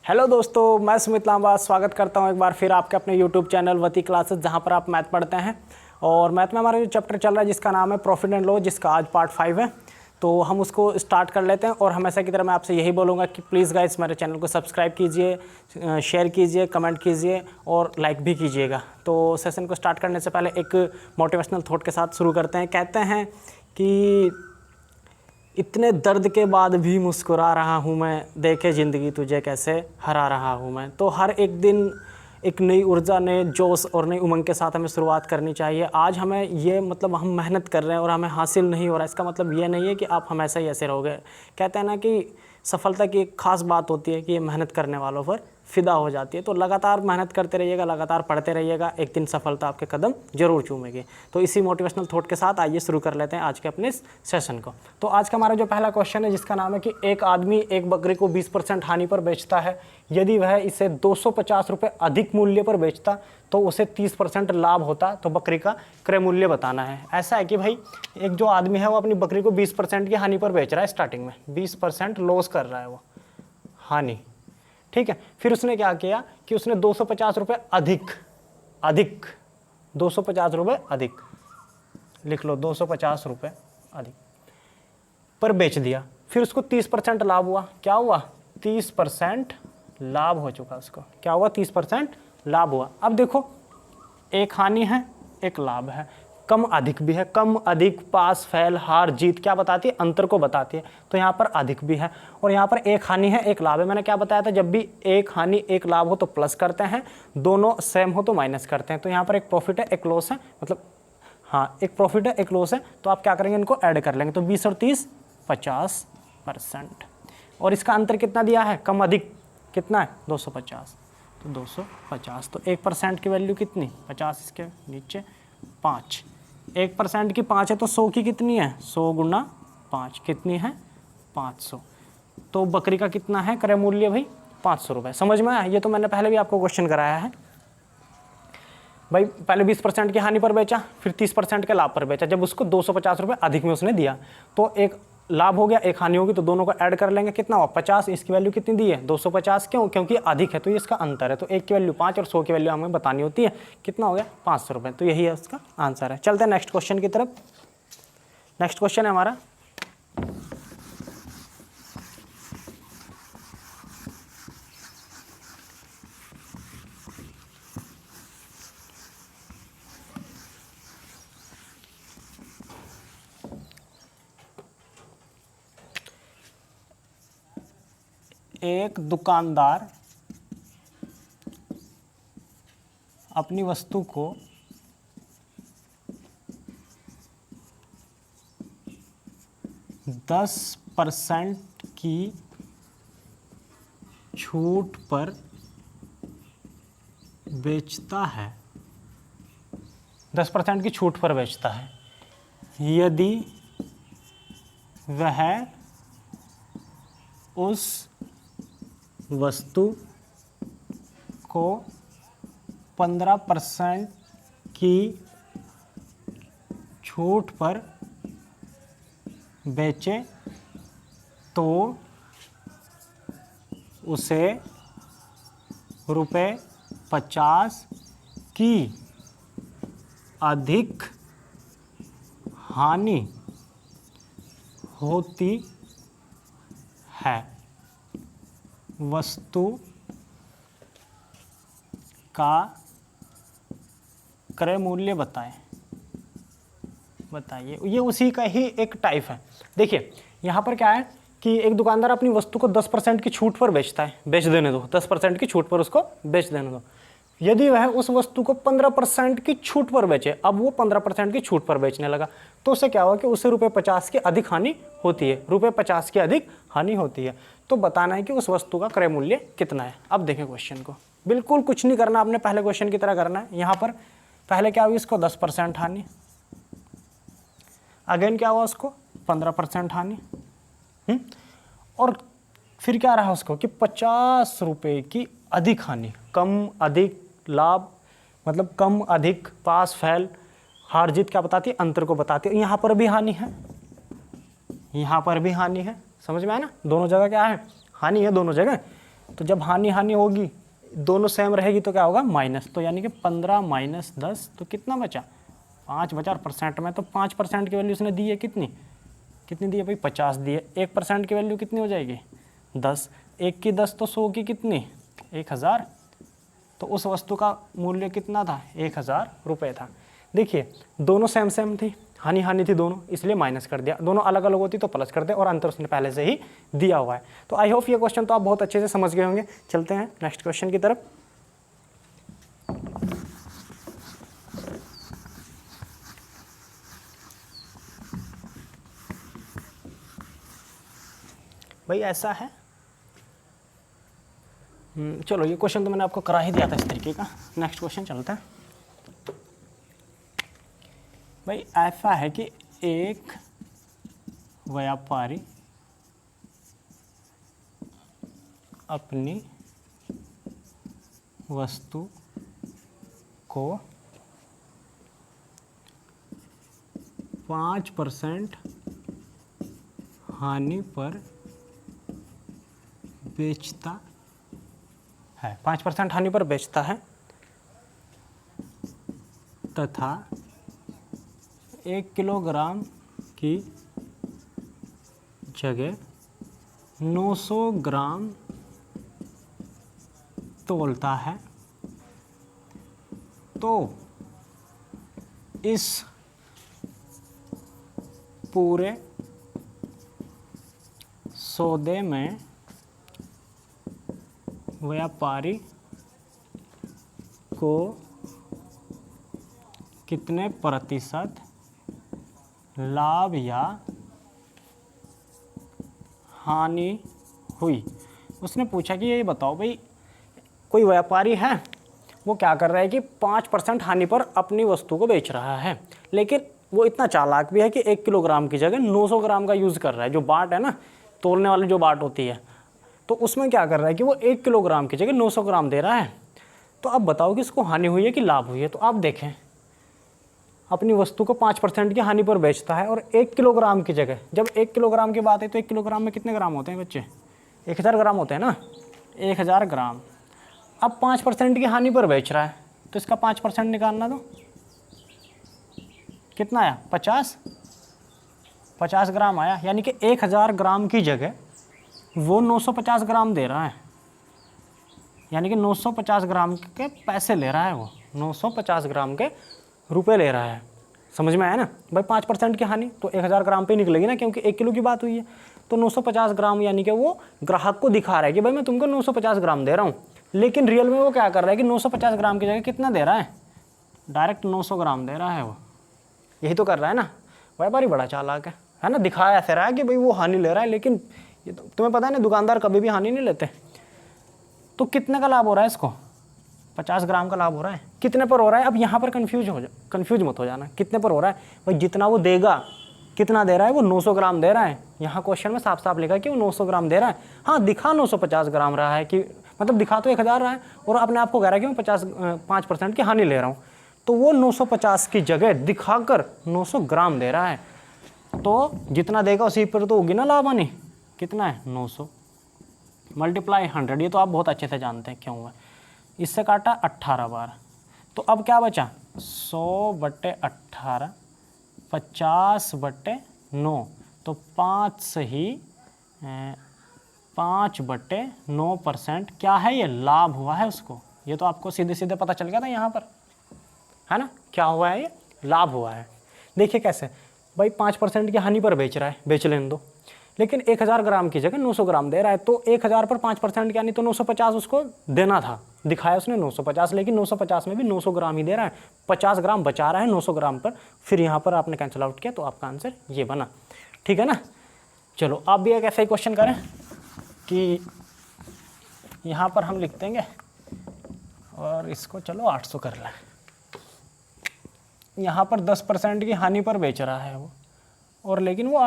Hello दोस्तों, मैं सुमित लांबा स्वागत करता हूं एक बार फिर आपके अपने यूट्यूब चैनल वती क्लासेस, जहां पर आप मैथ पढ़ते हैं। और मैथ में हमारा जो चैप्टर चल रहा है जिसका नाम है प्रॉफिट एंड लॉस, जिसका आज पार्ट 5 है। तो हम उसको स्टार्ट कर लेते हैं। और हमेशा की तरह मैं आपसे यही बोलूँगा कि प्लीज़ गाइस मेरे चैनल को सब्सक्राइब कीजिए, शेयर कीजिए, कमेंट कीजिए और लाइक भी कीजिएगा। तो सेशन को स्टार्ट करने से पहले एक मोटिवेशनल थॉट के साथ शुरू करते हैं। कहते हैं कि इतने दर्द के बाद भी मुस्कुरा रहा हूँ मैं, देखे ज़िंदगी तुझे कैसे हरा रहा हूँ मैं। तो हर एक दिन एक नई ऊर्जा, नए जोश और नई उमंग के साथ हमें शुरुआत करनी चाहिए। आज हमें ये मतलब हम मेहनत कर रहे हैं और हमें हासिल नहीं हो रहा, इसका मतलब ये नहीं है कि आप हमेशा ही ऐसे रहोगे। कहते हैं ना कि सफलता की एक ख़ास बात होती है कि ये मेहनत करने वालों पर फ़िदा हो जाती है। तो लगातार मेहनत करते रहिएगा, लगातार पढ़ते रहिएगा, एक दिन सफलता आपके कदम जरूर चूमेगी। तो इसी मोटिवेशनल थॉट के साथ आइए शुरू कर लेते हैं आज के अपने सेशन को। तो आज का हमारा जो पहला क्वेश्चन है जिसका नाम है कि एक आदमी एक बकरी को 20% हानि पर बेचता है। यदि वह इसे 250 रुपये अधिक मूल्य पर बेचता तो उसे 30% लाभ होता। तो बकरी का क्रय मूल्य बताना है। ऐसा है कि भाई एक जो आदमी है वो अपनी बकरी को 20% की हानि पर बेच रहा है। स्टार्टिंग में 20% लॉस कर रहा है वो, हानि, ठीक है। फिर उसने क्या किया कि उसने 250 रुपये अधिक 250 रुपये अधिक, लिख लो 250 रुपये अधिक पर बेच दिया। फिर उसको 30% लाभ हुआ। क्या हुआ? 30% लाभ हो चुका उसको। क्या हुआ? 30% लाभ हुआ। अब देखो, एक हानि है, एक लाभ है, कम अधिक भी है। कम अधिक, पास फेल, हार जीत क्या बताती है? अंतर को बताती है। तो यहाँ पर अधिक भी है और यहाँ पर एक हानि है, एक लाभ है। मैंने क्या बताया था? जब भी एक हानि एक लाभ हो तो प्लस करते हैं, दोनों सेम हो तो माइनस करते हैं। तो यहाँ पर एक प्रॉफिट है, एक लॉस है, मतलब हाँ एक प्रॉफिट है, एक लॉस है। तो आप क्या करेंगे? इनको ऐड कर लेंगे। तो 20 और 30 50%। और इसका अंतर कितना दिया है? कम अधिक कितना है? 250। तो 250। तो 1% की वैल्यू कितनी? 50, इसके नीचे 5। 1% की 5 है तो 100 की कितनी है? 100 गुना 5 कितनी है? 500। तो बकरी का कितना है क्रय मूल्य भाई? 500 रुपये। समझ में आया? ये तो मैंने पहले भी आपको क्वेश्चन कराया है भाई। पहले 20% की हानि पर बेचा, फिर 30% के लाभ पर बेचा। जब उसको 250 रुपये अधिक में उसने दिया तो एक लाभ हो गया, एक हानि होगी। तो दोनों को ऐड कर लेंगे। कितना हुआ? 50। इसकी वैल्यू कितनी दी है? 250। क्यों? क्योंकि अधिक है तो ये इसका अंतर है। तो एक की वैल्यू 5 और 100 की वैल्यू हमें बतानी होती है। कितना हो गया? 500 रुपये। तो यही है उसका आंसर है। चलते हैं नेक्स्ट क्वेश्चन की तरफ। नेक्स्ट क्वेश्चन है हमारा, एक दुकानदार अपनी वस्तु को 10% की छूट पर बेचता है। 10% की छूट पर बेचता है। यदि वह उस वस्तु को 15% की छूट पर बेचे तो उसे ₹50 की अधिक हानि होती है। वस्तु का क्रय मूल्य बताइए। ये उसी का ही एक टाइप है। देखिए यहाँ पर क्या है कि एक दुकानदार अपनी वस्तु को 10% की छूट पर बेचता है। बेच देने दो, 10% की छूट पर उसको बेच देने दो। यदि वह उस वस्तु को 15% की छूट पर बेचे, अब वो 15% की छूट पर बेचने लगा, तो उससे क्या हुआ कि उसे ₹50 की अधिक हानि होती है। ₹50 की अधिक हानि होती है। तो बताना है कि उस वस्तु का क्रय मूल्य कितना है। अब देखें क्वेश्चन को, बिल्कुल कुछ नहीं करना आपने, पहले क्वेश्चन की तरह करना है। यहाँ पर पहले क्या हुई? इसको 10% हानि, अगेन क्या हुआ? उसको 15% हानि, और फिर क्या रहा उसको कि 50 रुपये की अधिक हानि। कम अधिक लाभ, मतलब कम अधिक, पास फेल, हार जीत क्या बताती है? अंतर को बताती है। यहाँ पर भी हानि है, यहाँ पर भी हानि है। समझ में आया ना? दोनों जगह क्या है? हानि है दोनों जगह। तो जब हानि हानि होगी, दोनों सेम रहेगी तो क्या होगा, माइनस। तो यानी कि 15 माइनस 10, तो कितना बचा, 5 बचा। और परसेंट में तो 5% की वैल्यू उसने दी है, कितनी कितनी दी है भाई, 50 दी है। 1% की वैल्यू कितनी हो जाएगी, 10। 1 की 10 तो 100 की कितनी, 1000। तो उस वस्तु का मूल्य कितना था, 1000 रुपये था। देखिए दोनों सेम सेम थी, हानि हानि थी दोनों, इसलिए माइनस कर दिया। दोनों अलग अलग होती तो प्लस कर दे, और अंतर उसने पहले से ही दिया हुआ है। तो आई होप ये क्वेश्चन तो आप बहुत अच्छे से समझ गए होंगे। चलते हैं नेक्स्ट क्वेश्चन की तरफ। भाई ऐसा है, चलो ये क्वेश्चन तो मैंने आपको करा ही दिया था इस तरीके का। नेक्स्ट क्वेश्चन चलता है। भाई ऐसा है कि एक व्यापारी अपनी वस्तु को 5% हानि पर बेचता है, 5% हानि पर बेचता है, तथा 1 किलोग्राम की जगह 900 ग्राम तोलता है। तो इस पूरे सौदे में व्यापारी को कितने प्रतिशत लाभ या हानि हुई। उसने पूछा कि ये बताओ भाई, कोई व्यापारी है, वो क्या कर रहा है कि 5% हानि पर अपनी वस्तु को बेच रहा है, लेकिन वो इतना चालाक भी है कि 1 किलोग्राम की जगह 900 ग्राम का यूज़ कर रहा है। जो बाट है ना, तोलने वाली जो बाट होती है, तो उसमें क्या कर रहा है कि वो 1 किलोग्राम की जगह 900 ग्राम दे रहा है। तो अब बताओ कि इसको हानि हुई है कि लाभ हुई है। तो आप देखें, अपनी वस्तु को 5% की हानि पर बेचता है, और 1 किलोग्राम की जगह, जब 1 किलोग्राम की बात है तो 1 किलोग्राम में कितने ग्राम होते हैं बच्चे, 1000 ग्राम होते हैं ना, 1000 ग्राम। अब 5% की हानि पर बेच रहा है, तो इसका 5% निकालना, तो कितना आया, 50 ग्राम आया। यानी कि 1000 ग्राम की जगह वो 950 ग्राम दे रहा है, यानी कि 950 ग्राम के पैसे ले रहा है, वो 950 ग्राम के रुपए ले रहा है। समझ में आया ना भाई, 5% की हानि तो 1000 ग्राम पे ही निकलेगी ना, क्योंकि 1 किलो की बात हुई है। तो 950 ग्राम, यानी कि वो ग्राहक को दिखा रहा है कि भाई मैं तुमको 950 ग्राम दे रहा हूँ, लेकिन रियल में वो क्या कर रहा है कि 950 ग्राम की जगह कितना दे रहा है, डायरेक्ट 900 ग्राम दे रहा है। वो यही तो कर रहा है ना। व्यापारी बड़ा चालाक है ना, दिखाया ऐसे रहा है कि भाई वो हानि ले रहा है, लेकिन ये तो तुम्हें पता है ना, दुकानदार कभी भी हानि नहीं लेते। तो कितने का लाभ हो रहा है इसको, 50 ग्राम का लाभ हो रहा है। कितने पर हो रहा है, अब यहाँ पर कंफ्यूज मत हो जाना, कितने पर हो रहा है भाई, जितना वो देगा, कितना दे रहा है वो, 900 ग्राम दे रहा है। यहाँ क्वेश्चन में साफ साफ लिखा है कि वो 900 ग्राम दे रहा है। हाँ, दिखा 950 ग्राम रहा है, कि मतलब दिखा तो 1000 रहा है, और अपने आप को कह रहा है कि मैं 5% की हानि ले रहा हूँ। तो वो 950 की जगह दिखाकर 900 ग्राम दे रहा है, तो जितना देगा उसी पर तो होगी ना लाभ हानि। कितना है, 900 मल्टीप्लाई 100, ये तो आप बहुत अच्छे से जानते हैं क्यों हुआ। इससे काटा 18 बार, तो अब क्या बचा, 100/18, 50/9, तो 5 से ही 5/9% क्या है, ये लाभ हुआ है उसको। ये तो आपको सीधे सीधे पता चल गया था यहाँ पर, है ना, क्या हुआ है, ये लाभ हुआ है। देखिए कैसे भाई, 5% की हानि पर बेच रहा है, बेच लेने दो, लेकिन 1000 ग्राम की जगह 900 ग्राम दे रहा है। तो 1000 पर 5% यानी तो 950 उसको देना था, दिखाया उसने 950, लेकिन 950 में भी 900 ग्राम ही दे रहा है, 50 ग्राम बचा रहा है 900 ग्राम पर। फिर यहाँ पर आपने कैंसिल आउट किया, तो आपका आंसर ये बना। ठीक है ना। चलो आप भी एक ऐसा ही क्वेश्चन करें कि यहाँ पर हम लिख देंगे, और इसको चलो 800 कर लें। यहाँ पर 10% की हानि पर बेच रहा है वो, और लेकिन वो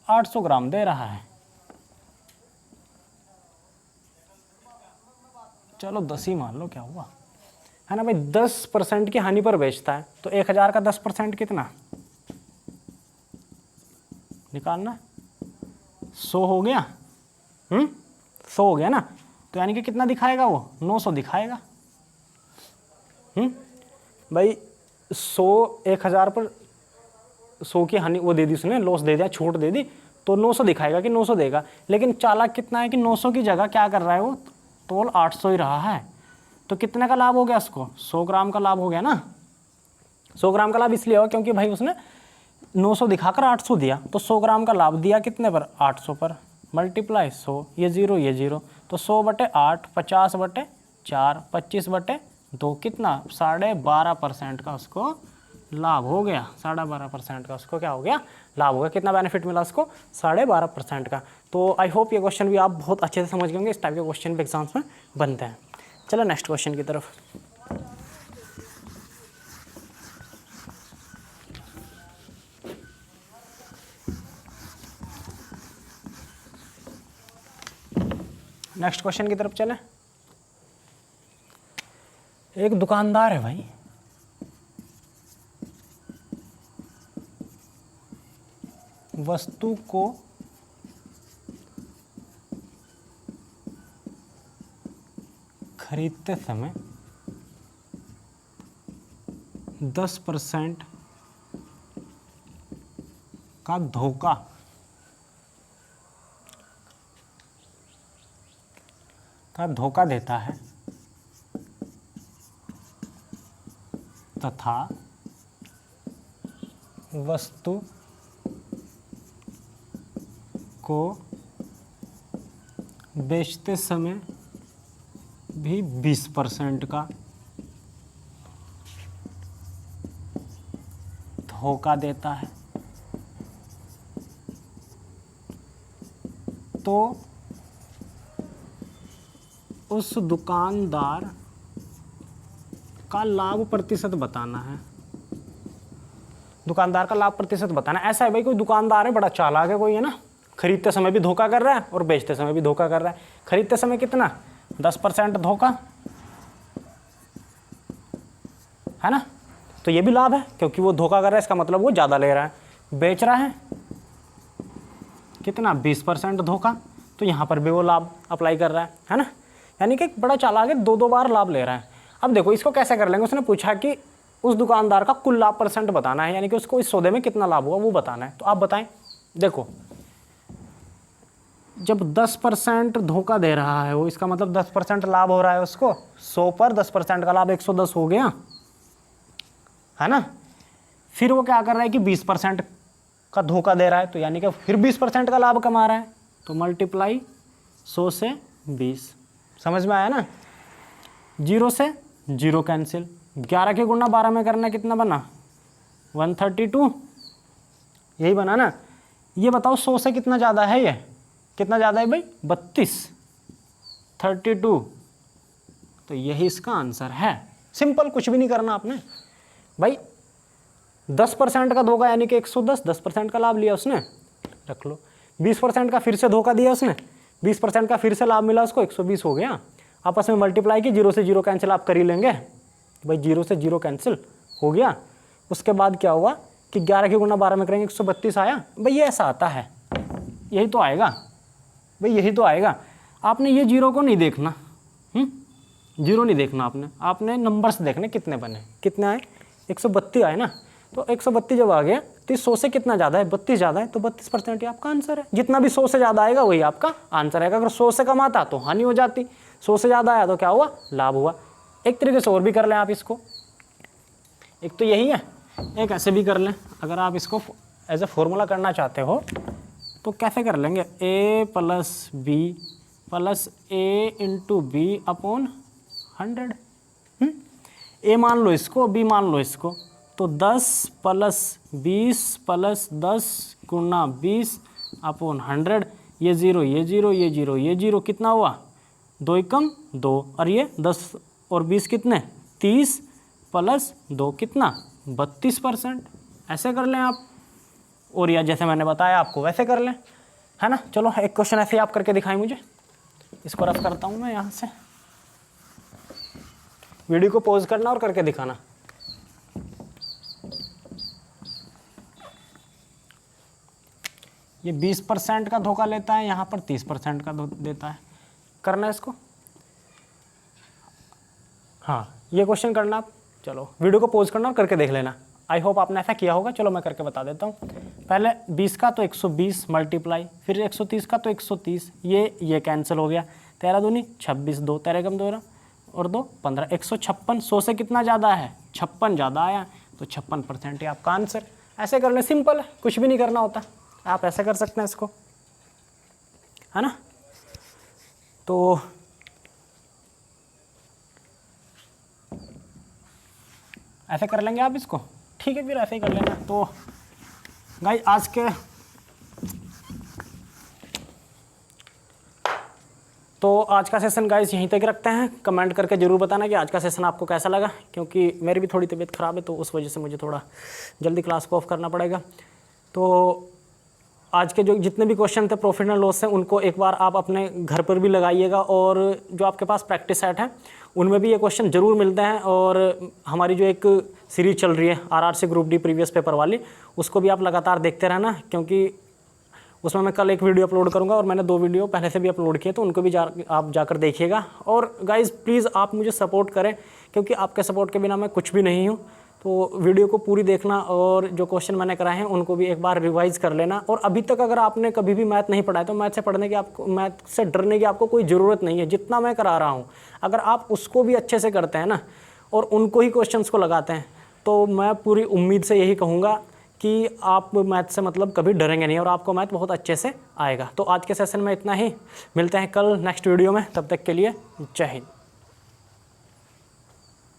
800 ग्राम दे रहा है। चलो 10 ही मान लो, क्या हुआ, है ना भाई। 10% की हानि पर बेचता है, तो 1000 का 10% कितना निकालना, 100 हो गया। 100 हो गया ना। तो यानी कि कितना दिखाएगा वो, 900 दिखाएगा। भाई 100 1000 पर 100 की हानि वो दे दी उसने, लॉस दे दिया, छूट दे दी, तो 900 दिखाएगा कि 900 देगा। लेकिन चालाक कितना है कि 900 की जगह क्या कर रहा है वो, तोल 800 ही रहा है। तो कितने का लाभ हो गया उसको, 100 ग्राम का लाभ हो गया ना। 100 ग्राम का लाभ इसलिए हुआ क्योंकि भाई उसने 900 दिखाकर 800 दिया, तो 100 ग्राम का लाभ दिया कितने पर, 800 पर, मल्टीप्लाई 100, ये 0 ये 0, तो 100/8, 50/4, 25/2, कितना 12.5% का उसको लाभ हो गया। 12.5% का उसको क्या हो गया, लाभ हो गया। कितना बेनिफिट मिला उसको, 12.5% का। तो आई होप ये क्वेश्चन भी आप बहुत अच्छे से समझ गए होंगे, इस टाइप के क्वेश्चन भी एग्जाम्स में बनते हैं। चलो नेक्स्ट क्वेश्चन की तरफ। नेक्स्ट क्वेश्चन की तरफ चलें। एक दुकानदार है भाई, वस्तु को खरीदते समय 10% का धोखा देता है तथा वस्तु को बेचते समय भी 20% का धोखा देता है, तो उस दुकानदार का लाभ प्रतिशत बताना है। दुकानदार का लाभ प्रतिशत बताना है। ऐसा है भाई, कोई दुकानदार है, बड़ा चालाक है कोई, है ना, खरीदते समय भी धोखा कर रहा है और बेचते समय भी धोखा कर रहा है। खरीदते समय कितना, 10% धोखा, है ना, तो ये भी लाभ है क्योंकि वो धोखा कर रहा है, इसका मतलब वो ज़्यादा ले रहा है। बेच रहा है कितना, 20% धोखा, तो यहाँ पर भी वो लाभ अप्लाई कर रहा है ना। यानी कि बड़ा चालाक है, 2 बार लाभ ले रहा है। अब देखो इसको कैसे कर लेंगे, उसने पूछा कि उस दुकानदार का कुल लाभ % बताना है, यानी कि उसको इस सौदे में कितना लाभ हुआ वो बताना है। तो आप बताएं। देखो जब 10% धोखा दे रहा है वो, इसका मतलब 10% लाभ हो रहा है उसको, 100 पर 10% का लाभ 110 हो गया, है ना। फिर वो क्या कर रहा है कि 20% का धोखा दे रहा है, तो यानी कि फिर 20% का लाभ कमा रहा है, तो मल्टीप्लाई 100 से 20। समझ में आया ना। 0 से 0 कैंसिल, 11 के गुणा 12 में करना कितना बना, 132, यही बना ना। ये बताओ 100 से कितना ज़्यादा है, ये कितना ज़्यादा है भाई, 32, 32, तो यही इसका आंसर है। सिंपल, कुछ भी नहीं करना आपने भाई। 10% का धोखा यानी कि 110, 10% का लाभ लिया उसने, रख लो। 20% का फिर से धोखा दिया उसने, 20% का फिर से लाभ मिला उसको, 120 हो गया। आपस में मल्टीप्लाई की, 0 से 0 कैंसिल आप कर ही लेंगे भाई, 0 से 0 कैंसिल हो गया। उसके बाद क्या हुआ कि 11 के गुणा 12 में करेंगे, 132 आया भाई। ये ऐसा आता है, यही तो आएगा भाई, यही तो आएगा। आपने ये 0 को नहीं देखना, 0 नहीं देखना आपने नंबर्स देखने कितने बने, कितने आए, 132 आए ना। तो 132 जब आ गया तो 100 से कितना ज़्यादा है, 32 ज़्यादा है, तो 32% ही आपका आंसर है। जितना भी 100 से ज़्यादा आएगा वही आपका आंसर आएगा। अगर 100 से कम आता तो हानि हो जाती, 100 से ज़्यादा आया तो क्या हुआ, लाभ हुआ। एक तरीके से और भी कर लें आप इसको, एक तो यही है, एक ऐसे भी कर लें। अगर आप इसको एज ए फॉर्मूला करना चाहते हो तो कैसे कर लेंगे, a + b + a × b upon 100। a मान लो इसको, b मान लो इसको, तो 10 + 20 + 10 गुणा 20 अपॉन 100। ये 0 ये 0 ये 0 ये 0, कितना हुआ, 2 एकम 2, और ये 10 और 20 कितने, 30 + 2 कितना, 32%। ऐसे कर लें आप, और या जैसे मैंने बताया आपको वैसे कर लें, है ना। चलो एक क्वेश्चन ऐसे आप करके दिखाएं मुझे। इसको रफ करता हूँ मैं यहाँ से, वीडियो को पॉज करना और करके दिखाना। ये 20% का धोखा लेता है, यहाँ पर 30% का देता है। करना है इसको, हाँ, ये क्वेश्चन करना आप, चलो वीडियो को पॉज करना और करके देख लेना। आई होप आपने ऐसा किया होगा। चलो मैं करके बता देता हूँ। पहले 20 का तो 120 मल्टीप्लाई, फिर 130 का तो 130, ये कैंसिल हो गया। 13 दूनी 26, 2 13 कम 2 और 2 15, 156। 100 से कितना ज़्यादा है? 56 ज़्यादा आया, तो 56% है आपका आंसर। ऐसे कर लें, सिंपल है, कुछ भी नहीं करना होता। आप ऐसे कर सकते हैं इसको, है ना। तो ऐसे कर लेंगे आप इसको, ठीक है, फिर ऐसे ही कर लेना। तो गाइस आज का सेशन गाइस यहीं तक रखते हैं। कमेंट करके ज़रूर बताना कि आज का सेशन आपको कैसा लगा, क्योंकि मेरी भी थोड़ी तबीयत ख़राब है, तो उस वजह से मुझे थोड़ा जल्दी क्लास को ऑफ करना पड़ेगा। तो आज के जो जितने भी क्वेश्चन थे प्रॉफिट एंड लॉस से, उनको एक बार आप अपने घर पर भी लगाइएगा, और जो आपके पास प्रैक्टिस सेट है उनमें भी ये क्वेश्चन ज़रूर मिलते हैं। और हमारी जो एक सीरीज़ चल रही है RRC group D previous paper वाली, उसको भी आप लगातार देखते रहना, क्योंकि उसमें मैं कल एक वीडियो अपलोड करूंगा, और मैंने 2 वीडियो पहले से भी अपलोड किए, तो उनको भी आप जाकर देखिएगा। और गाइज़ प्लीज़ आप मुझे सपोर्ट करें, क्योंकि आपके सपोर्ट के बिना मैं कुछ भी नहीं हूँ। तो वीडियो को पूरी देखना, और जो क्वेश्चन मैंने कराए हैं उनको भी एक बार रिवाइज कर लेना। और अभी तक अगर आपने कभी भी मैथ नहीं पढ़ा है, तो मैथ से डरने की आपको कोई ज़रूरत नहीं है। जितना मैं करा रहा हूँ, अगर आप उसको भी अच्छे से करते हैं ना, और उनको ही क्वेश्चंस को लगाते हैं, तो मैं पूरी उम्मीद से यही कहूँगा कि आप मैथ से मतलब कभी डरेंगे नहीं, और आपको मैथ बहुत अच्छे से आएगा। तो आज के सेशन में इतना ही, मिलते हैं कल नेक्स्ट वीडियो में। तब तक के लिए जय हिंद।